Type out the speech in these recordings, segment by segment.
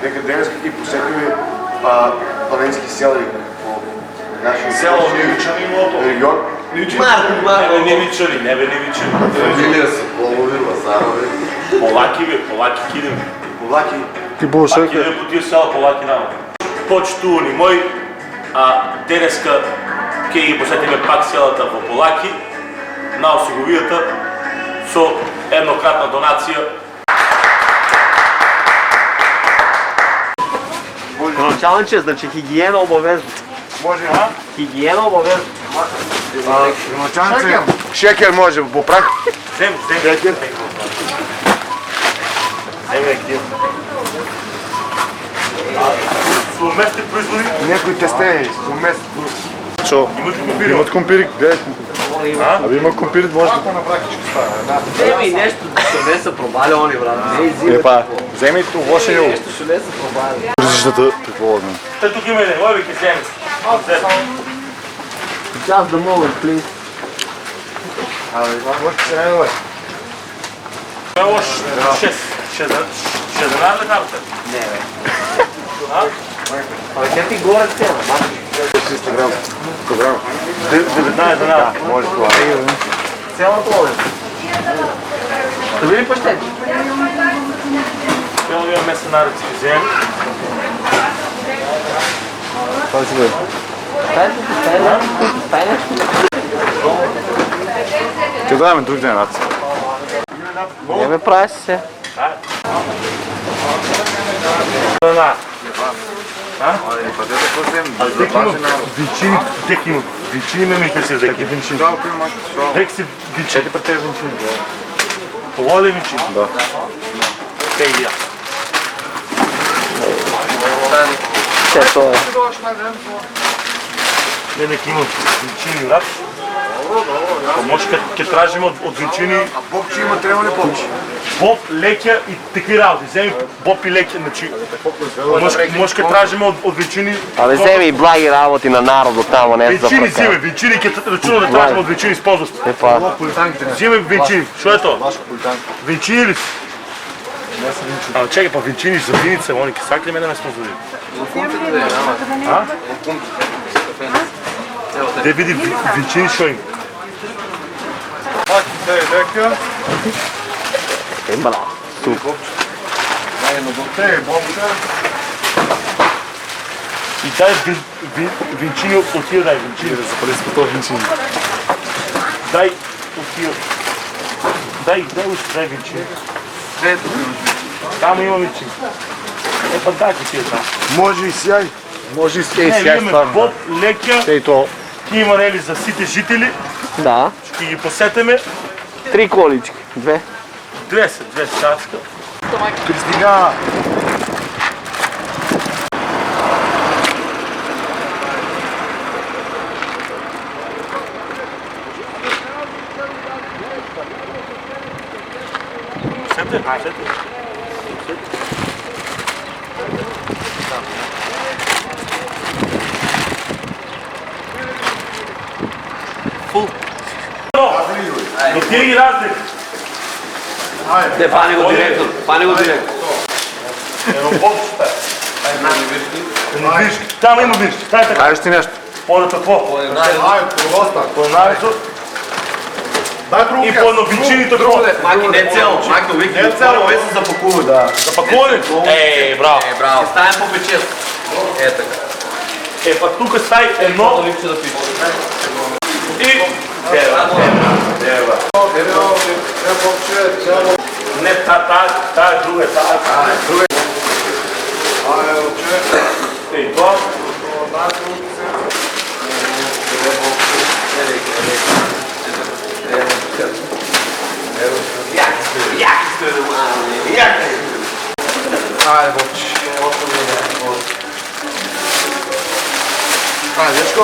Нека денес и посетиме планински села по нашия село Нивичани регион. Марко, Нивичани, не бе Нивичани. Фамилия са Полови, Лазарови. Полаки бе, Полаки кидем. Полаки. Ти болшевик. Кидем по тия села, Полаки няма. Почтувани мои, денеска ке ги посетиме пак селата во Полаки на осиговията со еднократна донација. Началниче, значи хигиена обовязно. Може, Хигиена обовязно. началнице, шекер може, по прах. Зем. Шекер. Словместни производи. Някои тестени, умест. Що? Имат компирик, гледай. Абе има компирик, може да... На практически става, Еми нещо, ще не са пробали они, брат. Не изимат. Епа, вземи то лоша його. Нещо ще не са пробали. Кръжищата, какво е? Те тук има един, лови ке земи. Just the moment, please. може да се не даде. Това е лош 6. Ще занадли карта. Не, бе. Абе, тя ти горе цена, мати. 300 грама. Програма. 19 занадли. Може това. Цялата лови. Да види пащети. Трябва да има меса наръци земи. Това си бе. Стай нещо. Ще дадем друг ден, наци. Не ме прави си се. Винчини ме мисля си взеки. Век си винчини. Ети при тези венчини. Това ли винчини? Да. Те и я. Все това е. Не, нека има винчини, брат. Може ке тражим от винчини. А попче има, трябва ли попче? Боб, лекя и такви работи. Вземи боб и лекя, значи. Може ке тражим от винчини. Абе, вземи и благи работи на народа там, а не за Винчини пръка. взиме, винчини ке рачуна да тражим от винчини с ползваст. Епа. Взиме винчини. Що е то? Винчини ли? А, чекай, па винчини за виница, они ке сакли мене ме спонсорили. Де види винчини шо им? Ебала. И дай винчини от тия дай винчини. Да запали с готов венчини. Дай от тия. Дай винчини. Там има винчини. Па дай ко тия там. Може и сяй. Може и с ей Не, сега имаме стvarno. боб, лекя, Ей то. ки има нели за сите жители. Да. Ще ги посетиме. 3 колички. 2. 200 чашка. Пристига. Сете. Но тия ги разлик. Не, пани го директор. Пани го директор. Едно бобчета. Вишки. Там има вишки. Тай така. Кажеш ти нещо? Подата по. По еднайсо. Дай друг И по едно винчините по. Маки, не цяло. Маки, вики. Не цяло, се запакува. Да. Запакуване? Браво. Браво. Ставим по печет. Е така. Пак тук стай едно Липче да пише. и... Не, тая е друга, тая е друга. И това.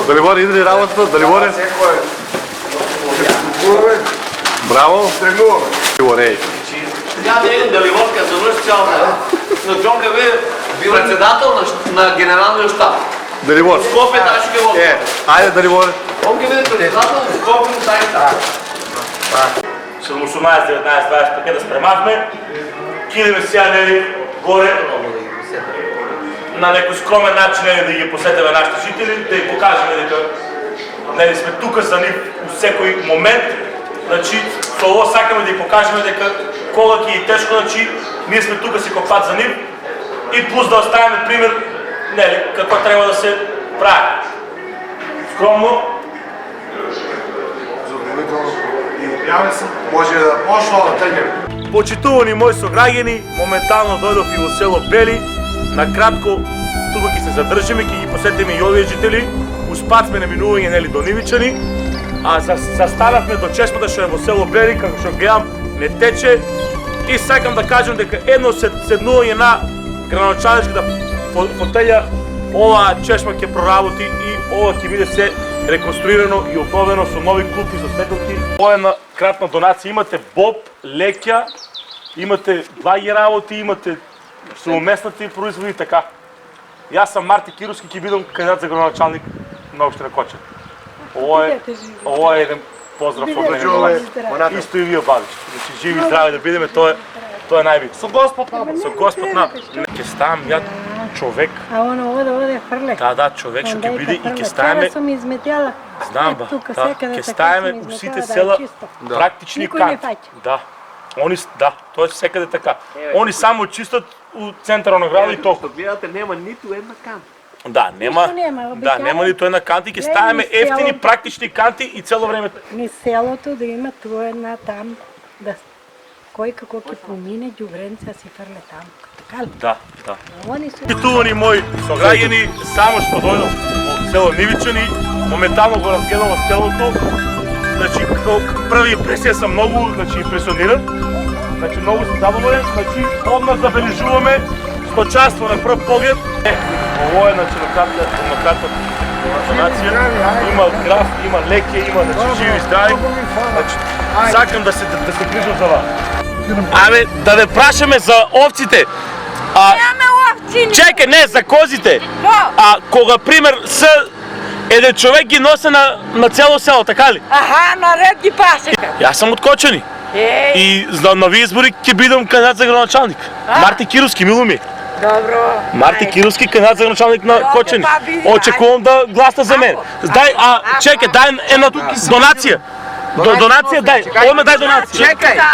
Далиборе, иде ли работата? Далиборе? Браво! Далиборе! Тя не е Далиборка, завърши цялата. Но Джонка бил председател на генералния щаб. Далибор! Скопие тази ще го Айде Далиборе! Он ги биде председател на Скопие на тази щаб. 18, 19, 20 пакета спремахме. Кидаме сега нели горе на некој скромен начин да ги посетиме нашите жители, да ги покажеме дека сме тука за нив у секој момент. Значи, со ово сакаме да ги покажеме дека кога ќе е тешко, значи, ние сме тука си копат за нив и плюс да оставиме пример какво треба да се прави. Скромно. Задоволително и отбявен съм. Може да тръгнем. Почитувани мои сограѓани, моментално дојдов и во село Бели. Накратко, тука ќе се задржиме, ќе ги посетиме и овие жители. Успат сме неминување до Нивичани, а застанавме до чешмата што е во село Бели, како што гледам не тече. И сакам да кажам дека едно седнување на граначалишката фотелја, оваа чешма ќе проработи и ова ќе биде се реконструирано и обновено со нови клупи, со светилки. Ова е на кратна донација. Имате боб, леќа, имате благи работи, имате самоместни производи, така. Јас сум Марти Кировски, ќе бидам кандидат за градоначалник на општина Кочани. Ова е еден поздрав од мене. Исто и вие, бабич. Значи, живи и здрави да бидеме, тоа е најбитно. Со Господ напред. Со Господ напред. Ќе ставам ја човек. А оно оде фрле. Да, човек што ќе биде и ќе ставаме. Сум изметјала. Знам ба. Ќе ставаме у сите села практични канти. Да. Тоа е секаде така. Они само чистат у центарот на градот и толку. Гледате, нема ниту една канта. Да, нема ниту една канти, ќе ставаме ефтини практични канти и цело време. Ни селото да има туа една там, да кој како ќе помине ѓубренца си фрле там. Така ли? Да. Они се Почитувани мои сограѓани, само што дојдов во село Нивичани, моментално го разгледам селото. Значи, први импресија сам многу, импресиониран. Значи, многу сум задоволен. Значи, одмah забележуваме сточарство на прв поглед. Ово е на кратка донација. Има граф, има леќе, има живи здрави. Сакам да се грижам за вас. Абе, да ве прашаме за овците. Нямаме овци! Чекай, не, за козите. Кога, пример, еден човек ги носи на цело село, така ли? Аха, наред ги пасека. Јас сам од Кочани. И на нови избори ќе бидам кандидат за градоначалник. Марти Кировски, мило ми. Добро. Марти Кировски, кандидат за градоначалник на Кочани. Очекувам да гласна за мен. Дај, чекай, дај една донација. Донација дај. Овој ме дај донација.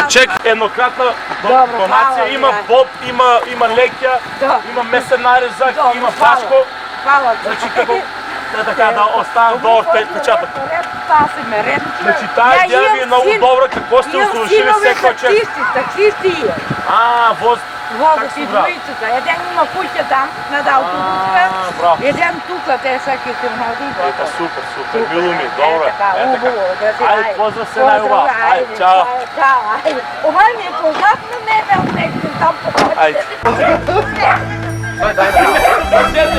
Чекай. Еднократна донација. Има боб, има леќа, има месен нарезак, има флашко. Хвала. Значи како така да оставам долу печаток. Ред пасеме, ред. Значи таа идеја ви е многу добра, како сте услушали секој човек. Таксисти е. Возат и двојцата. Еден има куќа там, над автобусите. Еден тука, те саки се mnogi. Супер, мило ми, добро. Убаво, да се Ајде, поздрав се најубаво. Ајде, чао. Овај ми е познат, но не ме отнекли там. Ајде.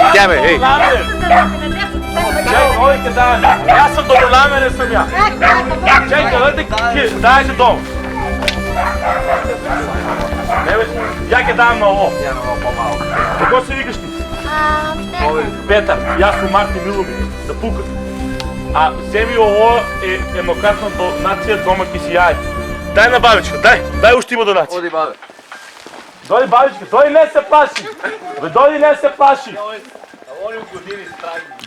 Идеме, ей. Чекай, овој ке даде. Јас сум добронамерен сум ја. Чекай, дајте дом. Ја ке дам на ово. Како се викаш ти? Петар. Јас сум Марти, мило ми. Да пукат. Земи ово е еднократна донација, дома ќе си јаде. Дај на бабичка, дај уште има донација. Оди, бабе. Дојди бабичка, дојди не се плаши. Дојди не се плаши.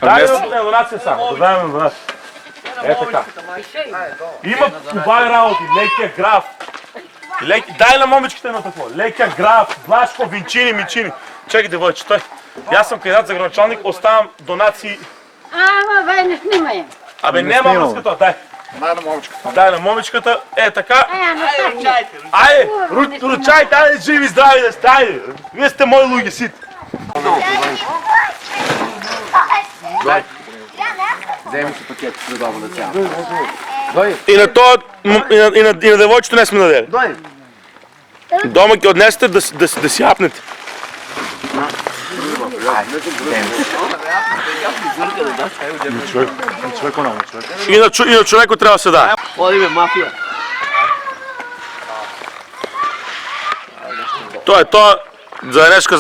Дај на донација само, да дајме донација. Така. Има убави работи, леќа, граф. Дај на момичките на такво. Леќа, граф, блашко, винчини, мичини. Чекай, девојче, тој. Јас сум кандидат за градоначалник, оставам донации. Ама, вај не снимај. Абе, нема врска тоа, дај. Дај на момичката. Така. Ајде, ручајте, ајде, живи, здрави да сте, ајде. Вие сте мои луѓе, сите. Вземи си пакет, удобно да цяло. И на тоа, и на девојчето не сме надели. Дојди. Дома ќе однесете да си јапнете. И на човекот треба да се даде. Оди бе, мафија. Тоа е тоа за денешка.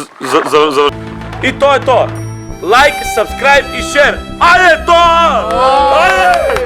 И тоа е тоа. Лайк, сабскрайб и шер. Ајде тоа! Ајде!